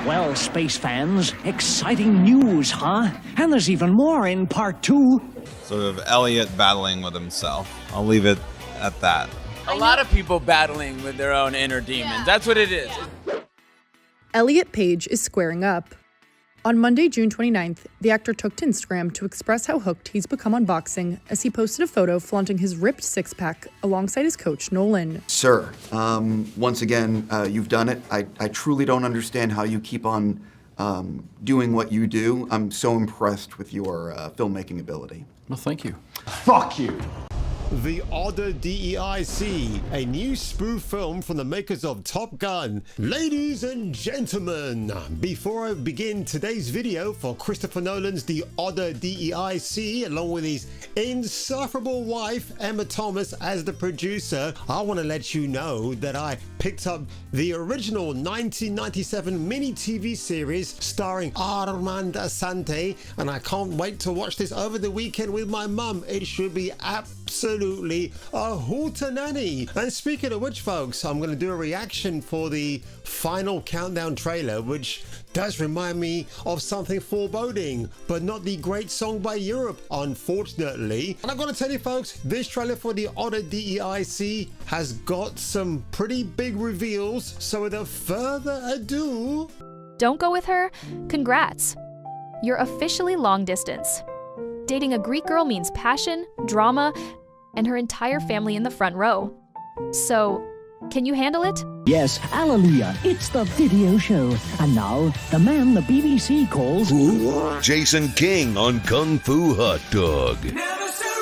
Well, space fans, exciting news, huh? And there's even more in part 2. Sort of Elliot battling with himself. I'll leave it at that. A lot of people battling with their own inner demons. That's what it is. Elliot Page is squaring up. On Monday, June 29th, the actor took to Instagram to express how hooked he's become on boxing as he posted a photo flaunting his ripped six-pack alongside his coach, Nolan. Sir, once again, you've done it. I truly don't understand how you keep on doing what you do. I'm so impressed with your filmmaking ability. Well, thank you. Fuck you! The Odyssey, a new spoof film from the makers of Top Gun. Ladies and gentlemen, before I begin today's video for Christopher Nolan's The Odyssey, along with his insufferable wife Emma Thomas as the producer, I want to let you know that I picked up the original 1997 mini TV series starring Armand Asante, and I can't wait to watch this over the weekend with my mum. It should be absolutely a hootenanny. And speaking of which, folks, I'm going to do a reaction for the final countdown trailer, which does remind me of something foreboding, but not the great song by Europe, unfortunately. And I'm going to tell you, folks, this trailer for the Odyssey has got some pretty big reveals. So without further ado... Don't go with her? Congrats. You're officially long distance. Dating a Greek girl means passion, drama, and her entire family in the front row. So, can you handle it? Yes, hallelujah, it's the video show. And now, the man the BBC calls... Jason King on Kung Fu Hot Dog. Never surrender!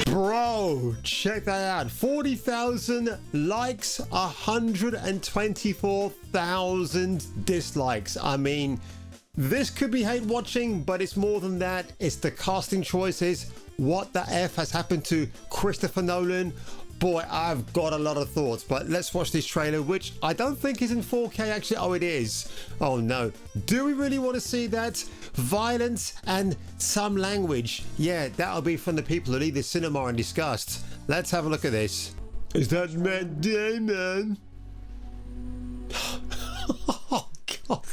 Bro, check that out. 40,000 likes, 124,000 dislikes. I mean, this could be hate watching, but it's more than that. It's the casting choices. What the F has happened to Christopher Nolan? Boy, I've got a lot of thoughts, but let's watch this trailer, which I don't think is in 4K actually. Oh, it is. Oh no. Do we really want to see that? Violence and some language. Yeah, that'll be from the people who leave the cinema in disgust. Let's have a look at this. Is that Matt Damon? Oh God.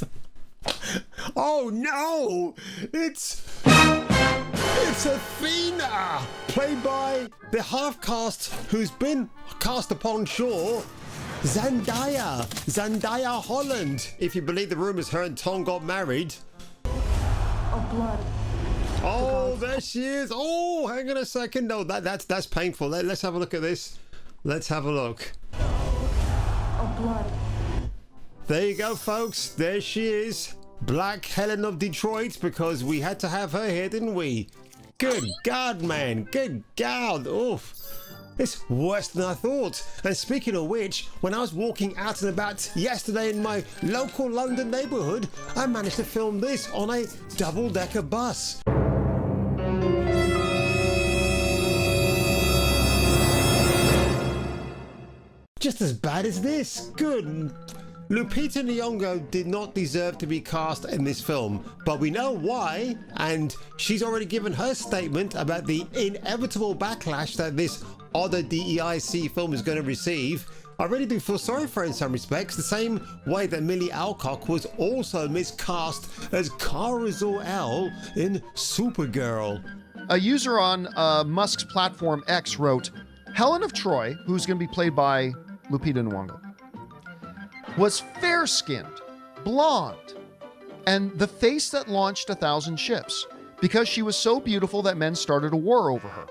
Oh no! It's Athena, played by the half-caste who's been cast upon shore, Zendaya Holland. If you believe the rumors, her and Tom got married. Oh, blood. Oh, there she is. Oh, hang on a second. No, that's painful. Let's have a look at this. Let's have a look. Oh, blood. There you go, folks. There she is. Black Helen of Detroit, because we had to have her here, didn't we? Good God, man. Good God. Oof. It's worse than I thought. And speaking of which, when I was walking out and about yesterday in my local London neighborhood, I managed to film this on a double-decker bus. Just as bad as this. Good. Lupita Nyong'o did not deserve to be cast in this film, but we know why, and she's already given her statement about the inevitable backlash that this Odyssey film is going to receive. I really do feel sorry for her in some respects, the same way that Millie Alcock was also miscast as Kara Zor-El in Supergirl. A user on Musk's platform X wrote, Helen of Troy, who's going to be played by Lupita Nyong'o, was fair-skinned, blonde, and the face that launched 1,000 ships because she was so beautiful that men started a war over her.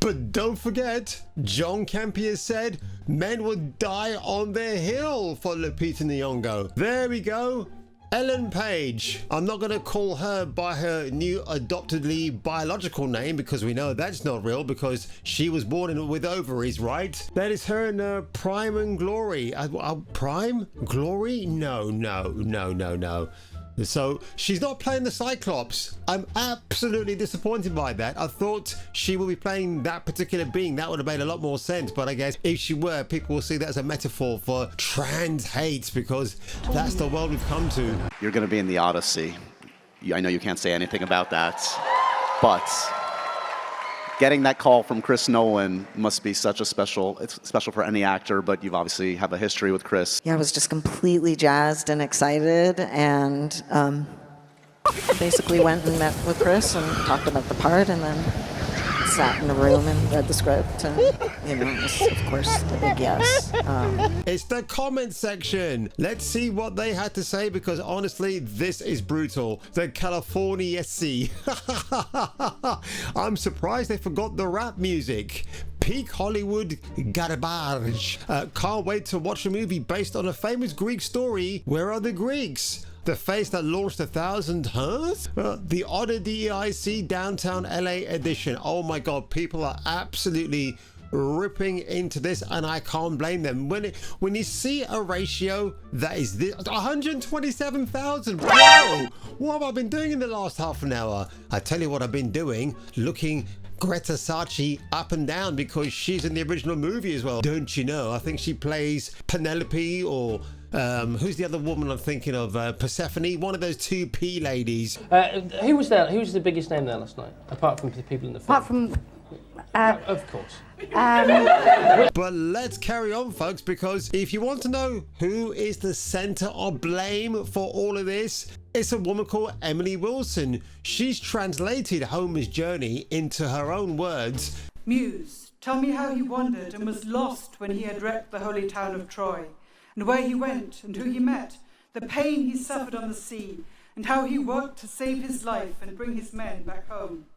But don't forget, John Campea said men would die on their hill for Lupita Nyong'o. There we go. Ellen Page. I'm not going to call her by her new adoptedly biological name because we know that's not real because she was born with ovaries, right? That is her in prime and glory. Prime? Glory? No. So she's not playing the Cyclops. I'm absolutely disappointed by that. I thought she would be playing that particular being. That would have made a lot more sense. But I guess if she were, people will see that as a metaphor for trans hate, because that's the world we've come to. You're going to be in the Odyssey. I know you can't say anything about that, but getting that call from Chris Nolan must be such a special, it's special for any actor, but you've obviously have a history with Chris. Yeah, I was just completely jazzed and excited, and basically went and met with Chris and talked about the part, and then sat in a room and read the script, and you know, it was, of course, a big yes. It's the comment section. Let's see what they had to say, because honestly, this is brutal. The California Sea. I'm surprised they forgot the rap music. Peak Hollywood garbage. Can't wait to watch a movie based on a famous Greek story. Where are the Greeks? The face that launched 1,000 Hearths? The Odyssey DEIC Downtown LA edition. Oh my god, people are absolutely ripping into this, and I can't blame them. When you see a ratio that is this 127,000, whoa! What have I been doing in the last half an hour? I tell you what I've been doing, looking Greta Sachi up and down, because she's in the original movie as well. Don't you know? I think she plays Penelope, or who's the other woman I'm thinking of? Persephone, one of those two P ladies. Who was there? Who was the biggest name there last night, apart from the people in the film? Apart from... of course. But let's carry on, folks, because if you want to know who is the center of blame for all of this, it's a woman called Emily Wilson. She's translated Homer's journey into her own words. Muse, tell me how he wandered and was lost when he had wrecked the holy town of Troy, and where he went and who he met, the pain he suffered on the sea, and how he worked to save his life and bring his men back home.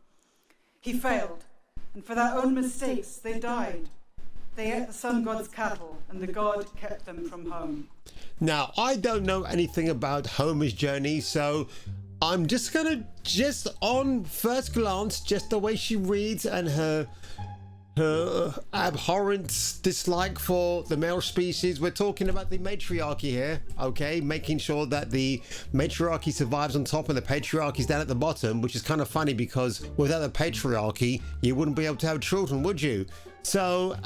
He failed, and for their own mistakes they died. They ate the sun god's cattle, and the god kept them from home. Now, I don't know anything about Homer's journey, so I'm just gonna, on first glance, just the way she reads and her abhorrent dislike for the male species. We're talking about the matriarchy here, okay? Making sure that the matriarchy survives on top and the patriarchy's down at the bottom, which is kind of funny because without the patriarchy, you wouldn't be able to have children, would you? So,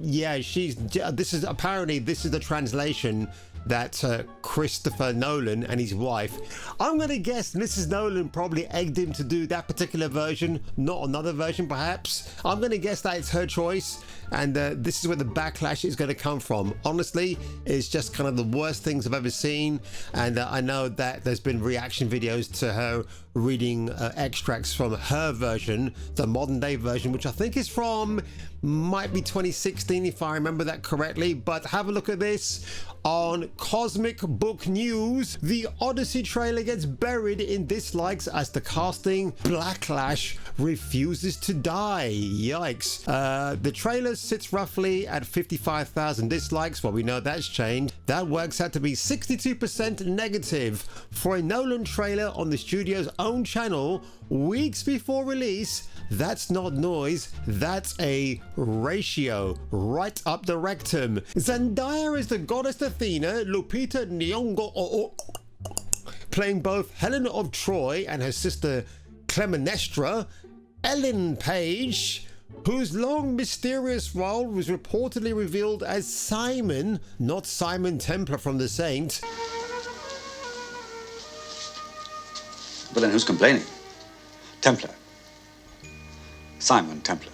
yeah, this is the translation that Christopher Nolan and his wife, I'm gonna guess Mrs. Nolan probably egged him to do that particular version, not another version perhaps. I'm gonna guess that it's her choice, and this is where the backlash is gonna come from. Honestly, it's just kind of the worst things I've ever seen, and I know that there's been reaction videos to her reading extracts from her version, the modern day version, which I think is from, might be 2016 if I remember that correctly. But have a look at this. On Cosmic Book News, the Odyssey trailer gets buried in dislikes as the casting backlash refuses to die. Yikes. The trailer sits roughly at 55,000 dislikes. Well, we know that's changed. That works out to be 62% negative. For a Nolan trailer on the studio's own channel weeks before release, that's not noise, that's a ratio right up the rectum. Zendaya is the goddess Athena, Lupita Nyong'o playing both Helen of Troy and her sister Clemestra. Ellen Page, whose long mysterious role was reportedly revealed as Simon, not Simon Templar from The Saint. But then who's complaining? Templar. Simon Templar.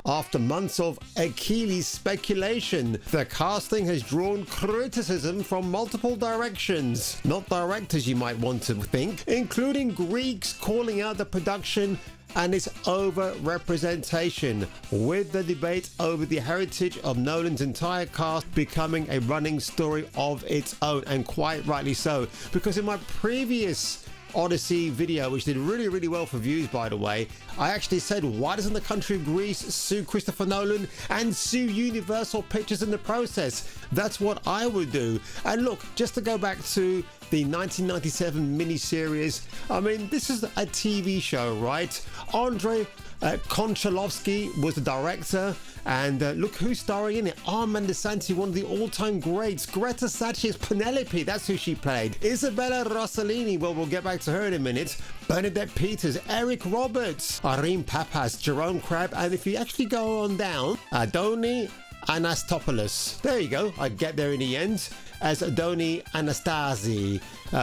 After months of Achilles speculation, the casting has drawn criticism from multiple directions. Not directors, you might want to think, including Greeks calling out the production and its over-representation, with the debate over the heritage of Nolan's entire cast becoming a running story of its own, and quite rightly so, because in my previous Odyssey video, which did really, really well for views, by the way, I actually said, why doesn't the country of Greece sue Christopher Nolan and sue Universal Pictures in the process? That's what I would do. And look, just to go back to the 1997 miniseries, I mean, this is a TV show, right? Andre Konchalovsky was the director, and look who's starring in it. Armand DeSanti, one of the all-time greats. Greta Sacchi's Penelope, that's who she played. Isabella Rossellini, well, we'll get back to her in a minute. Bernadette Peters, Eric Roberts, Irene Papas, Jerome Crabb, and if you actually go on down, Adoni Anastopoulos. There you go, I get there in the end. As Adoni Anastasi,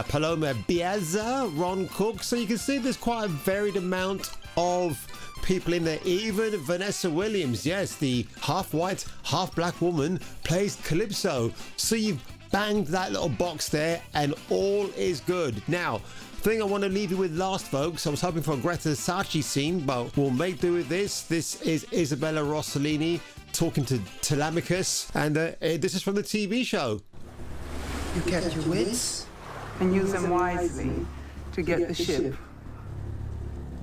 Paloma Biazza, Ron Cook. So you can see there's quite a varied amount of people in there. Even Vanessa Williams, yes, the half white, half black woman, plays Calypso. So you've banged that little box there and all is good. Now, thing I want to leave you with last, folks, I was hoping for a Greta Sacchi scene, but we'll make do with this. This is Isabella Rossellini talking to Telemachus, and this is from the TV show. You kept your wits and used them wisely to get the ship.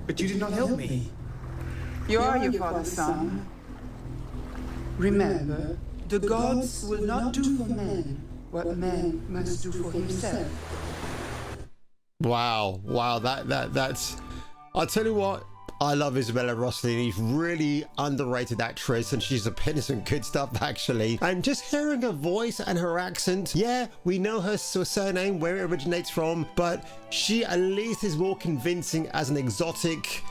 But you did not help me. You are your father's son. Remember, the gods will not do for man what man must do for himself. Wow, that's... I'll tell you what, I love Isabella Rossellini. She's really underrated actress, and she's putting some good stuff actually. And just hearing her voice and her accent, yeah, we know her surname, where it originates from, but she at least is more convincing as an exotic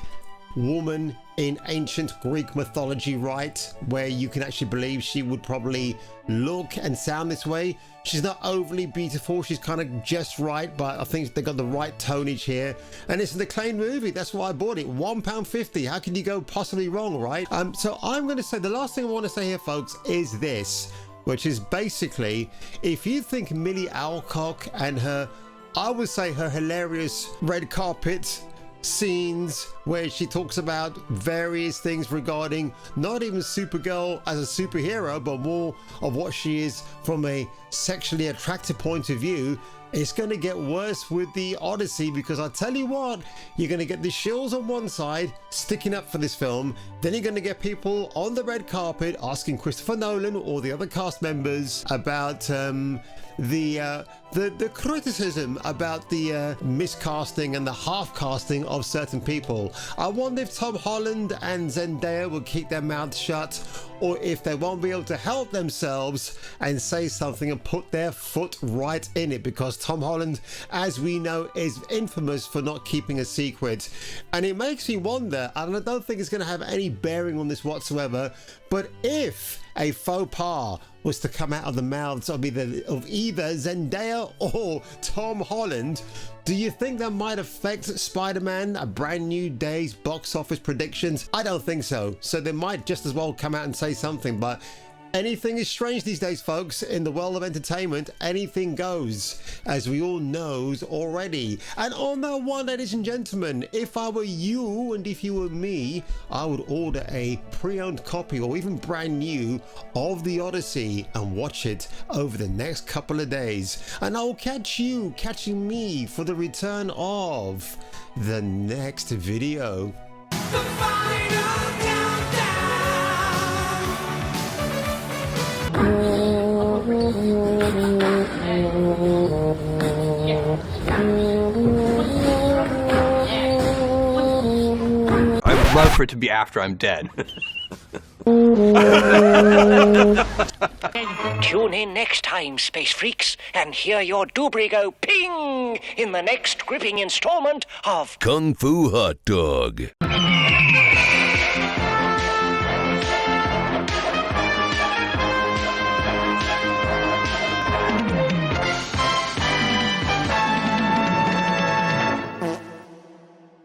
woman in ancient Greek mythology, right? Where you can actually believe she would probably look and sound this way. She's not overly beautiful, she's kind of just right, but I think they got the right tonage here. And it's an acclaimed movie, that's why I bought it. £1.50, how can you go possibly wrong, right? So I'm going to say, the last thing I want to say here, folks, is this, which is basically, if you think Millie Alcock and her, I would say her hilarious red carpet scenes where she talks about various things regarding not even Supergirl as a superhero, but more of what she is from a sexually attractive point of view, it's going to get worse with the Odyssey, because I tell you what, you're going to get the shills on one side sticking up for this film, then you're going to get people on the red carpet asking Christopher Nolan or the other cast members about the criticism about the miscasting and the half casting of certain people. I wonder if Tom Holland and Zendaya will keep their mouths shut, or if they won't be able to help themselves and say something and put their foot right in it, because Tom Holland, as we know, is infamous for not keeping a secret. And it makes me wonder, and I don't think it's going to have any bearing on this whatsoever, but if a faux pas was to come out of the mouths of either Zendaya or Tom Holland, do you think that might affect Spider-Man, A Brand New Day's box office predictions? I don't think so. So they might just as well come out and say something, but anything is strange these days, folks. In the world of entertainment, anything goes, as we all knows already. And on that one, ladies and gentlemen, if I were you and if you were me, I would order a pre-owned copy or even brand new of the Odyssey and watch it over the next couple of days. And I'll catch you catching me for the return of the next video. I would love for it to be after I'm dead. Tune in next time, Space Freaks, and hear your doobry go ping in the next gripping installment of Kung Fu Hot Dog.